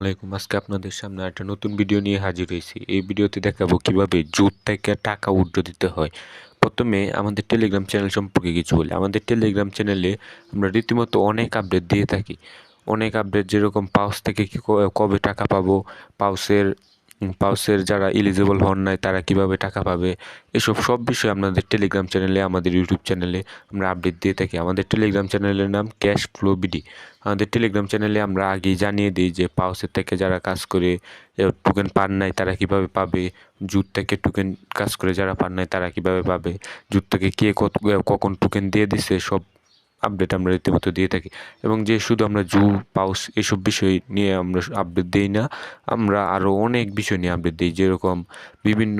আসসালামাইকুম। আজকে আপনাদের সামনে একটা নতুন ভিডিও নিয়ে হাজির হয়েছি। এই ভিডিওতে দেখাবো কিভাবে জুট থেকে টাকা উইথড্র দিতে হয়। প্রথমে আমাদের টেলিগ্রাম চ্যানেল সম্পর্কে কিছু বলি। আমাদের টেলিগ্রাম চ্যানেলে আমরা রীতিমতো অনেক আপডেট দিয়ে থাকি। অনেক আপডেট, যেরকম পাউস থেকে কবে টাকা পাবো, পাউসের পাউসের যারা এলিজিবল হন নাই তারা কিভাবে টাকা পাবে, এসব সব বিষয়ে আমাদের টেলিগ্রাম চ্যানেলে, আমাদের ইউটিউব চ্যানেলে আমরা আপডেট দিয়ে থাকি। আমাদের টেলিগ্রাম চ্যানেলের নাম ক্যাশ ফ্লো বিডি। আমাদের টেলিগ্রাম চ্যানেলে আমরা আগেই জানিয়ে দিই যে পাউসের থেকে যারা কাজ করে টোকেন পান নাই তারা কিভাবে পাবে, জুট থেকে টোকেন কাজ করে যারা পান নাই তারা কিভাবে পাবে, জুট থেকে কে কখন টোকেন দিয়ে দিছে, সব আপডেট আমরা রীতিমতো দিয়ে থাকি। এবং যে শুধু আমরা পাউস এসব বিষয় নিয়ে আমরা আপডেট দিই না, আমরা আরও অনেক বিষয় নিয়ে আপডেট দিই, যেরকম বিভিন্ন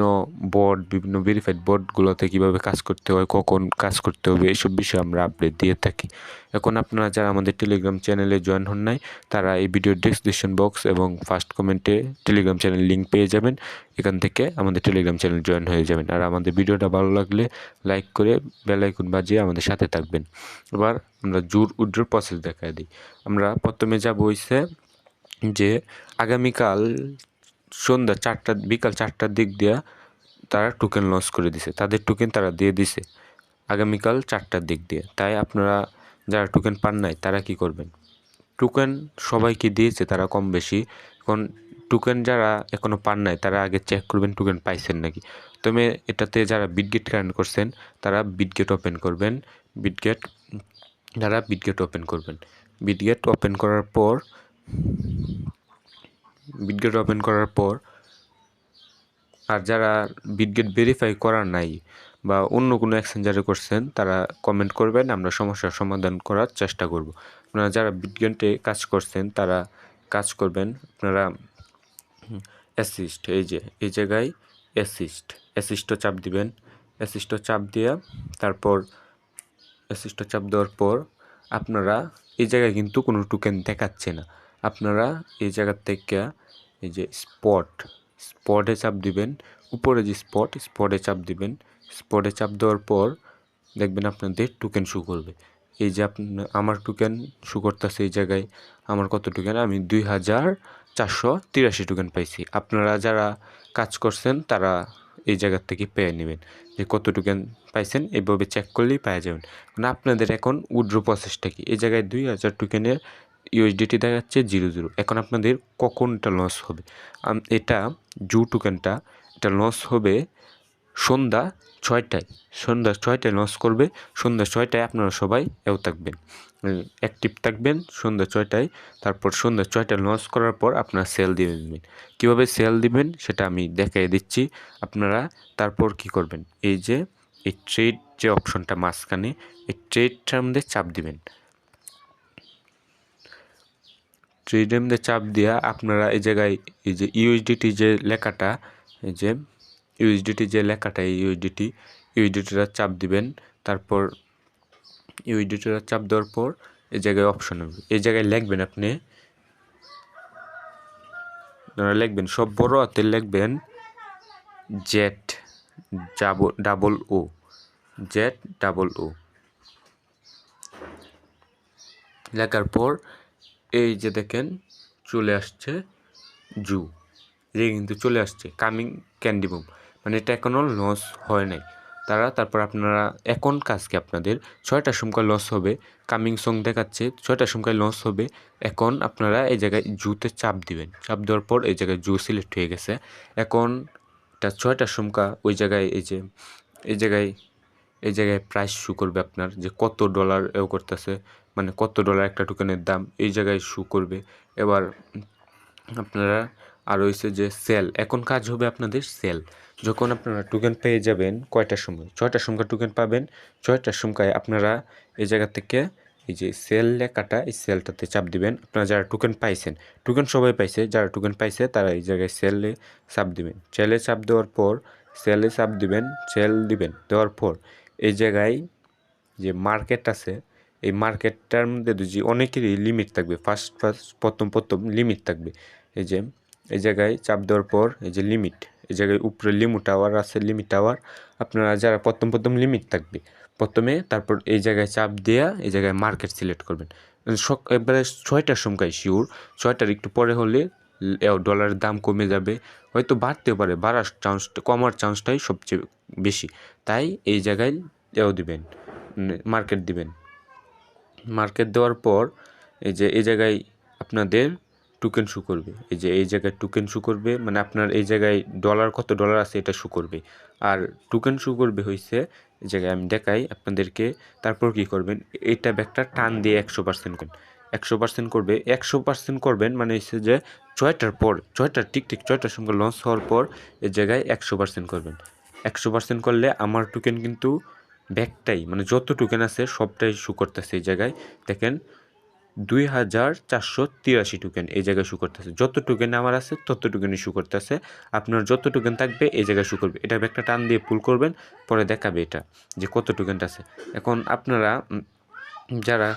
বিভিন্ন ভেরিফাইড বোর্ডগুলোতে কীভাবে কাজ করতে হয়, কখন কাজ করতে হবে, এসব বিষয়ে আমরা আপডেট দিয়ে থাকি। এখন আপনারা যারা আমাদের টেলিগ্রাম চ্যানেলে জয়েন হন নাই, তারা এই ভিডিওর ডেসক্রিপশন বক্স এবং ফার্স্ট কমেন্টে টেলিগ্রাম চ্যানেল লিঙ্ক পেয়ে যাবেন। এখান থেকে আমাদের টেলিগ্রাম চ্যানেল জয়েন হয়ে যাবেন। আর আমাদের ভিডিওটা ভালো লাগলে লাইক করে বেল আইকন বাজিয়ে আমাদের সাথে থাকবেন। এবার আমরা জুট উইথড্র প্রসেস দেখায় দিই। আমরা প্রথমে যাব হইছে যে আগামীকাল বিকাল 4টার দিক দিয়া তারা টোকেন লঞ্চ করে দিছে, তাদের টোকেন তারা দিয়ে দিছে আগামীকাল 4টার দিক দিয়ে। তাই আপনারা যারা টোকেন পান নাই তারা কি করবেন, টোকেন সবাইকে দিয়েছে তারা কম বেশি। এখন টোকেন যারা এখনও পান নাই তারা আগে চেক করবেন টোকেন পাইছেন নাকি। তবে এটাতে যারা বিটগেট কানেক্ট করছেন তারা বিটগেট ওপেন করবেন। বিটগেট বিটগেট ওপেন করবেন। বিটগেট ওপেন করার পর বিটগেট ওপেন করার পর আর যারা বিটগেট ভেরিফাই করার নাই বা অন্য কোনো এক্সচেঞ্জারে করছেন তারা কমেন্ট করবেন, আমরা সমস্যার সমাধান করার চেষ্টা করব। আপনারা যারা বিটগেটে কাজ করছেন তারা কাজ করবেন, আপনারা অ্যাসিস্ট, এই জায়গায় অ্যাসিস্টও চাপ দিবেন। অ্যাসিস্টও চাপ দিয়ে তারপর অ্যাসিস্টও চাপ দেওয়ার পর আপনারা এই জায়গায় কিন্তু কোনো টোকেন দেখাচ্ছে না। আপনারা এই জায়গার থেকে এই যে স্পটে চাপ দিবেন। উপরে যে স্পটে চাপ দিবেন। স্পটে চাপ দেওয়ার পর দেখবেন আপনাদের টোকেন শো করবে। এই যে আমার টোকেন শো করতেছে এই জায়গায়। আমার কত টোকেন, আমি 2483 টোকেন পাইছি। আপনারা যারা কাজ করছেন তারা এই জায়গার থেকে পেয়ে নেবেন যে কত টোকেন পাইছেন, এইভাবে চেক করলেই পেয়ে যাবেন। মানে আপনাদের এখন উইথড্র প্রসেসটা কি, এই জায়গায় 2000 টোকেনের ইউএসডিটি দেখাচ্ছে 00। এখন আপনাদের কখন এটা লস হবে, এটা টোকেনটা এটা লস হবে সন্ধ্যা 6টায়। সন্ধ্যা 6টায় লঞ্চ করবে। সন্ধ্যা 6টায় আপনারা সবাই থাকবেন, অ্যাক্টিভ থাকবেন সন্ধ্যা 6টায়। তারপর সন্ধ্যা 6টায় লঞ্চ করার পর আপনারা সেল দিয়ে দেবেন। কীভাবে সেল দিবেন সেটা আমি দেখিয়ে দিচ্ছি। আপনারা তারপর কি করবেন, এই যে এই ট্রেড যে অপশনটা মাঝখানে, এই ট্রেডটার মধ্যে চাপ দিবেন। ট্রেডের মধ্যে চাপ দিয়া আপনারা এই জায়গায় এই যে ইউএসডিটি যে লেখাটা, এই যে ইউএসডিটি যে লেখাটা, এই ইউএসডিটিটা চাপ দিবেন। তারপর ইউএসডিটিটা চাপ দেওয়ার পর এই জায়গায় অপশন হবে, এই জায়গায় লিখবেন আপনি সব বড় হাতে লিখবেন জেড ডাবল ও, লেখার পর এই যে দেখেন চলে আসছে যে কিন্তু চলে আসছে কামিং ক্যান্ডি বুম, মানে এটা এখনও লস হয় নাই। তারপর আপনারা এখন কাজকে আপনাদের 6টার সময় লস হবে, কামিং সং দেখাচ্ছে 6টার সময় লস হবে। এখন আপনারা এই জায়গায় জুতে চাপ দিবেন। চাপ দেওয়ার পর এই জায়গায় সিলেক্ট হয়ে গেছে। এখন এটা 6টার সময় ওই জায়গায় এই জায়গায় প্রাইস শো করবে আপনার, যে কত ডলার করতেছে, মানে কত ডলার একটা টোকেনের দাম এই জায়গায় শো করবে। এবার আপনারা আর হইছে যে সেল, এখন কাজ হবে আপনাদের সেল। যখন আপনারা টোকেন পেয়ে যাবেন কয়টার সময়, 6টার সময় টোকেন পাবেন। 6টার সময় আপনারা এই জায়গা থেকে এই যে সেল লেখাটা, এই সেলটাতে চাপ দিবেন। আপনারা যারা টোকেন পাইছেন, টোকেন সবাই পাইছে, যারা টোকেন পাইছে তারা এই জায়গায় সেলে চাপ দিবেন। সেলে চাপ দেওয়ার পর সেলে চাপ দিবেন, সেল দিবেন। দেওয়ার পর এই জায়গায় যে মার্কেট আছে, এই মার্কেটটার মধ্যে যে অনেকেরই লিমিট থাকবে, প্রথম লিমিট থাকবে। এই জায়গায় চাপ দেওয়ার পর এই যে লিমিট, এই জায়গায় উপরে লিমিট টাওয়ার আছে, লিমিট টাওয়ার। আপনারা যারা প্রথম লিমিট থাকবে প্রথমে, তারপর এই জায়গায় চাপ দেওয়া এই জায়গায় মার্কেট সিলেক্ট করবেন। একবারে 6টার সময় শিওর, 6টার একটু পরে হলে ডলারের দাম কমে যাবে, হয়তো বাড়তেও পারে, বাড়ার চান্স, কমার চান্সটাই সবচেয়ে বেশি। তাই এই জায়গায় দিবেন, মার্কেট দিবেন। মার্কেট দেওয়ার পর এই জায়গায় আপনাদের টোকেন শো করবে। এই জায়গায় টোকেন শো করবে, মানে আপনার এই জায়গায় কত ডলার আছে এটা শো করবে। আর টোকেন শো করবে হয়েছে এই জায়গায় আমি দেখাই আপনাদেরকে। তারপর কি করবেন, এইটা ব্যাগটা টান দিয়ে 100% করবেন। 100% করবে, 100% করবেন মানে হচ্ছে যে 6টার পর, ঠিক 6টার সঙ্গে লঞ্চ হওয়ার পর এই জায়গায় 100% করবেন। 100% করলে আমার টোকেন কিন্তু ব্যাগটাই, মানে যত টোকেন আছে সবটাই শো করতেছে। এই জায়গায় দেখেন 2483 টোকেন এই জায়গায় শো করতেছে। যত টোকেন আমার আছে তত টোকেনই শো করতেছে। আপনার যত টোকেন থাকবে এই জায়গায় শো করবে। এটা একটা টান দিয়ে পুল করবেন, পরে দেখাবে এটা যে কত টোকেনটা আছে। এখন আপনারা যারা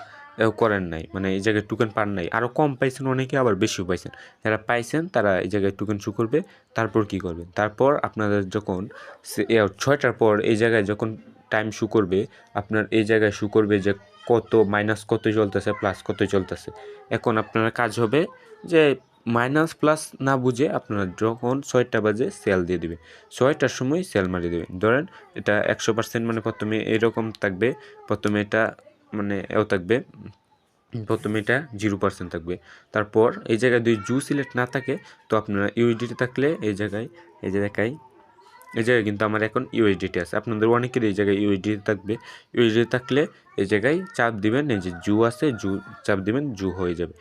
করেন নাই, মানে এই জায়গায় টোকেন পান নাই, আরও কম পাইছেন অনেকে, আবার বেশিও পাইছেন, যারা পাইছেন তারা এই জায়গায় টোকেন শো করবে। তারপর কি করবেন, তারপর আপনাদের যখন 6টার পর এই জায়গায় যখন টাইম শো করবে, আপনার এই জায়গায় শো করবে যে কত মাইনাস কত চলতেছে, প্লাস কত চলতেছে। এখন আপনার কাজ হবে যে মাইনাস প্লাস না বুঝে আপনারা যখন 6টা বাজে সেল দিয়ে দেবে, 6টার সময় সেল মারিয়ে দেবেন। ধরেন এটা 100% মানে প্রথমে এরকম থাকবে, প্রথমে এটা মানে থাকবে, প্রথমে এটা 0% থাকবে। তারপর এই জায়গায় যদি জু সিলেক্ট না থাকে তো আপনারা ইউএসডিটি থাকলে এই জায়গায় এই জায়গায় কিন্তু আমার এখন ইউএসডিটি আছে, আপনাদের অনেকের এই জায়গায় ইউএসডিটি থাকবে। ইউএসডিটি থাকলে এই জায়গায় চাপ দিবেন, এই যে জু আছে, জু চাপ দিবেন, জু হয়ে যাবে।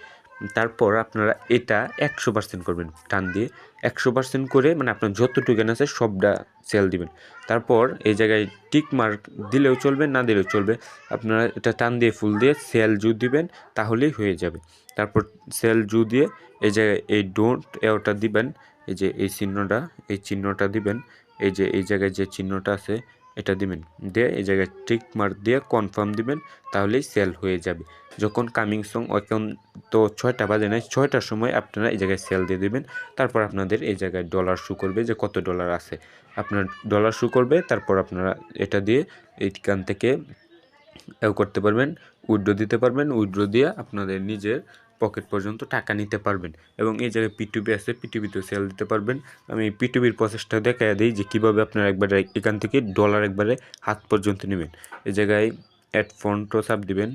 তারপর আপনারা এটা 100% করবেন টান দিয়ে। 100% করে মানে আপনার যত টোকেন আছে সবটা সেল দিবেন। তারপর এই জায়গায় টিক মার্ক দিলেও চলবে, না দিলেও চলবে। আপনারা এটা টান দিয়ে ফুল দিয়ে সেল জু দিবেন, তাহলেই হয়ে যাবে। তারপর সেল জু দিয়ে এই জায়গায় এই ডোন্ট ওটা দিবেন, এই যে এই চিহ্নটা দিবেন, এই জায়গায় যে চিহ্নটা আছে এটা দিবেন, দিয়ে এই জায়গায় টিক মার্ক দিয়ে কনফার্ম দিবেন, তাহলেই সেল হয়ে যাবে। যখন কামিং সং এখন তো 6টা বাজে নাই, 6টার সময় আপনারা এই জায়গায় সেল দিয়ে দেবেন। তারপর আপনাদের এই জায়গায় ডলার শো করবে যে কত ডলার আছে, আপনার ডলার শো করবে। তারপর আপনারা এটা দিয়ে এইখান থেকে করতে পারবেন, উইথড্র দিতে পারবেন। উইথড্র দিয়ে আপনাদের নিজের পকেট পর্যন্ত টাকা নিতে পারবেন। এবং এই জায়গায় পিটুবি আছে, পিটুবিতেও সেল দিতে পারবেন। আমি পিটুবির প্রসেসটা দেখাই দিই যে কীভাবে আপনারা একবারে এখান থেকে ডলার একবারে হাত পর্যন্ত নেবেন। এই জায়গায় অ্যাড ফন্টও চাপ দিবেন,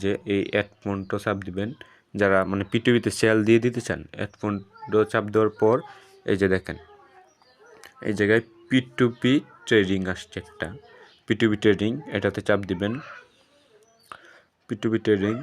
যে এই অ্যাড ফন্টও চাপ দিবেন যারা মানে পিটুবিতে সেল দিয়ে দিতে চান। অ্যাড ফন্টও চাপ দেওয়ার পর এই যে দেখেন এই জায়গায় পিটুপি ট্রেডিং আসছে একটা, পিটুবি ট্রেডিং, এটাতে চাপ দিবেন। পিটুবি ট্রেডিং